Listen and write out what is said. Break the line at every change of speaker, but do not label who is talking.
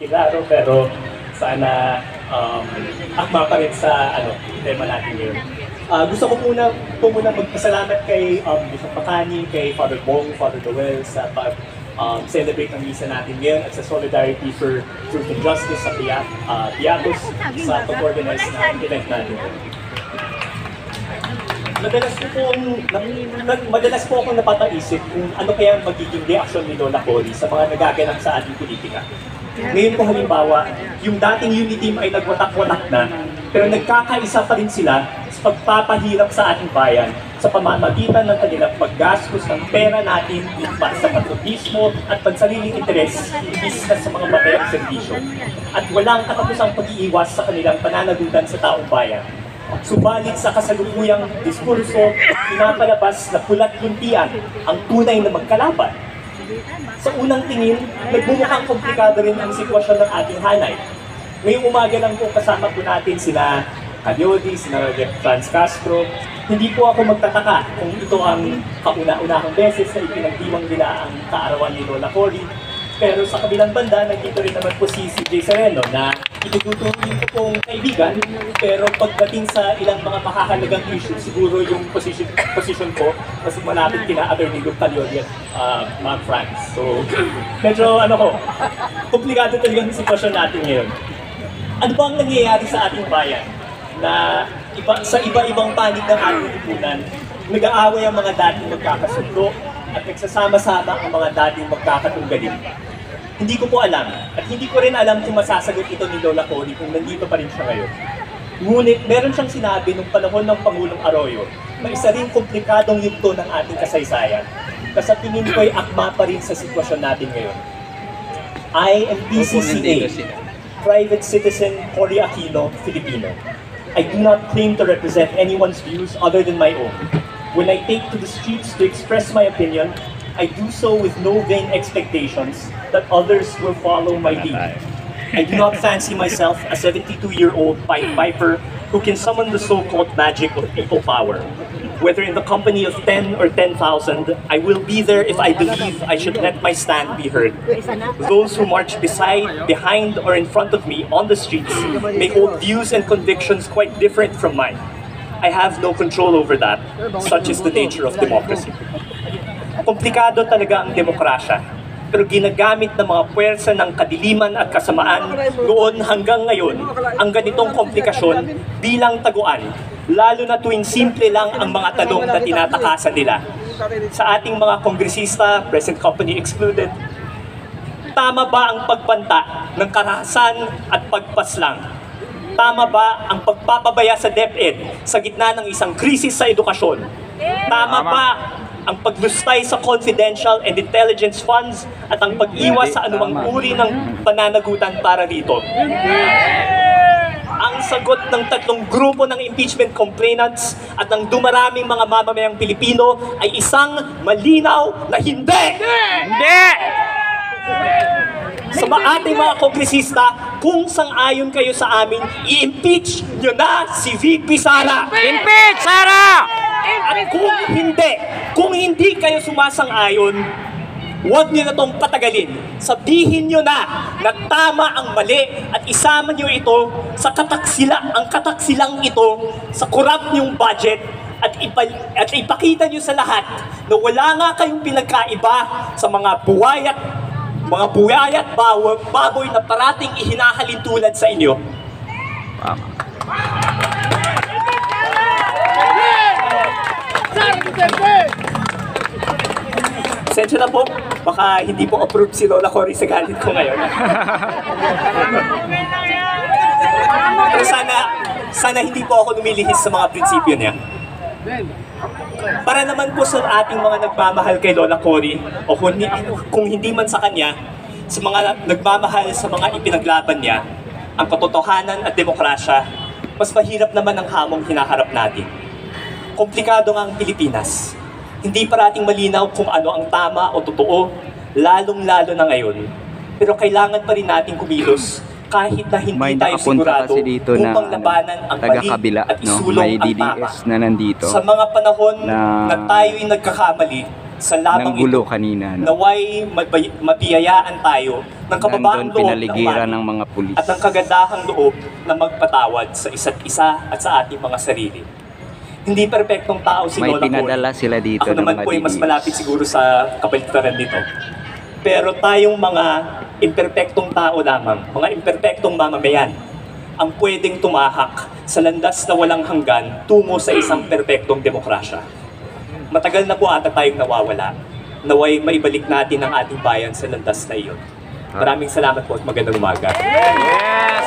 klaro, pero sana akma pa rin sa tema natin ngayon. Gusto ko muna magpasalamat kay Bishop Macani, kay Father Bong, Father Joel sa celebrate ng misa natin ngayon at sa Solidarity for Truth and Justice sa Piatos sa pag-organize na event natin. Madalas po akong napapaisip kung ano kaya magiging reaksyon ni Lola Cory sa mga nagaganap sa ating politika. Ngayon po halimbawa, yung dating unity team ay nagwatak-watak na, pero nagkakaisa pa rin sila sa pagpapahirap sa ating bayan sa pamamagitan ng kanilang paggastos ng pera natin para sa patriotismo at pansariling interes imbis na sa mga mabayang serbisyo. At walang katapusang pag-iiwas sa kanilang pananagutan sa taong bayan. Subalit sa kasalukuyang diskurso, pinapalabas na pulat-luntian ang tunay na magkalaban. Sa unang tingin, nagbumukhang komplikado rin ang sitwasyon ng ating hanay. Ngayong umaga lang po kasama po natin sina Calyodi, sina Franz Castro. Hindi po ako magtataka kung ito ang kauna-unahang beses na ipinagdiwang nila ang kaarawan ni Lola Cory. Pero sa kabilang banda, nandito rin naman po si CJ Sereno na itututuloy ko pong kaibigan, pero pagdating sa ilang mga makakalagang issue, siguro yung position ko, mas malapit kina Atty. Luke Calyodi at Mark Franz. So, medyo komplikado talaga ang sitwasyon natin ngayon. Ano ba ang nangyayari sa ating bayan na sa iba-ibang panig ng ating lipunan, nag-aaway ang mga dating magkakasundo at nagsasama-sama ang mga dating magkakatunggalin? Hindi ko po alam, at hindi ko rin alam kung masasagot ito ni Lola Cory kung nandito pa rin siya ngayon. Ngunit meron siyang sinabi nung panahon ng Pangulong Arroyo na isa rin komplikadong yugto ng ating kasaysayan na sa tingin ko ay akma pa rin sa sitwasyon natin ngayon. I am PCCA, Private Citizen Cory Aquino, Filipino. I do not claim to represent anyone's views other than my own. When I take to the streets to express my opinion, I do so with no vain expectations that others will follow my lead. I do not fancy myself a 72-year-old Pied Piper who can summon the so-called magic of people power. Whether in the company of 10 or 10,000, I will be there if I believe I should let my stand be heard. Those who march beside, behind, or in front of me on the streets may hold views and convictions quite different from mine. I have no control over that. Such is the nature of democracy. Komplikado talaga ang demokrasya, pero ginagamit ng mga puwersa ng kadiliman at kasamaan noon hanggang ngayon ang ganitong komplikasyon bilang taguan, lalo na tuwing simple lang ang mga tanong na tinatakasan nila. Sa ating mga kongresista, present company excluded, tama ba ang pagbanta ng karahasan at pagpaslang? Tama ba ang pagpapabaya sa DepEd sa gitna ng isang krisis sa edukasyon? Tama ba ang paglustay sa confidential and intelligence funds at ang pag-iwas sa anumang uri ng pananagutan para dito? Ang sagot ng tatlong grupo ng impeachment complainants at ng dumaraming mga mamamayang Pilipino ay isang malinaw na hindi! Hindi! Sa ating mga kongresista, kung sang-ayon kayo sa amin, i-impeach nyo na si VP Sara!
Impeach Sara!
At kung hindi kayo sumasang-ayon, huwag niyo na itong patagalin. Sabihin niyo na tama ang mali at isama niyo ito sa kataksilang ito sa corrupt niyong budget at ipakita niyo sa lahat na wala nga kayong pinagkaiba sa mga buwayat baboy na parating ihinahalin tulad sa inyo. Sensya na po, baka hindi po approve si Lola Cory sa galit ko ngayon. Pero sana hindi po ako lumilihis sa mga prinsipyo niya. Para naman po sa ating mga nagmamahal kay Lola Cory, o kung hindi man sa kanya, sa mga nagmamahal sa mga ipinaglaban niya, ang katotohanan at demokrasya, mas mahirap naman ang hamong hinaharap natin. Komplikado nga ang Pilipinas. Hindi parating malinaw kung ano ang tama o totoo, lalong-lalo na ngayon. Pero kailangan pa rin natin kumilos kahit na hindi tayo sigurado upang labanan ang mali at isulong ang tama.
Na nandito,
sa mga panahon na tayo'y nagkakamali, sa labang
ng gulo
ito,
kanina. No?
naway mabiyayaan tayo ng kababaang
Nandun
loob
pinaligiran ng
ng
mga pulis.
at ng kagandahang loob na magpatawad sa isa't isa at sa ating mga sarili. Hindi perpektong tao si
May
Lola Connie.
pinadala sila dito
Ako
ng
naman
mga
po ay mas
DDS.
malapit siguro sa kabaliktaran nito. Pero tayong mga imperpektong tao lamang, mga imperpektong mamamayan, ang pwedeng tumahak sa landas na walang hanggan tungo sa isang perpektong demokrasya. Matagal na po ata tayong nawawala. Naway maibalik natin ang ating bayan sa landas na iyon. Maraming salamat po at magandang umaga.
Yes!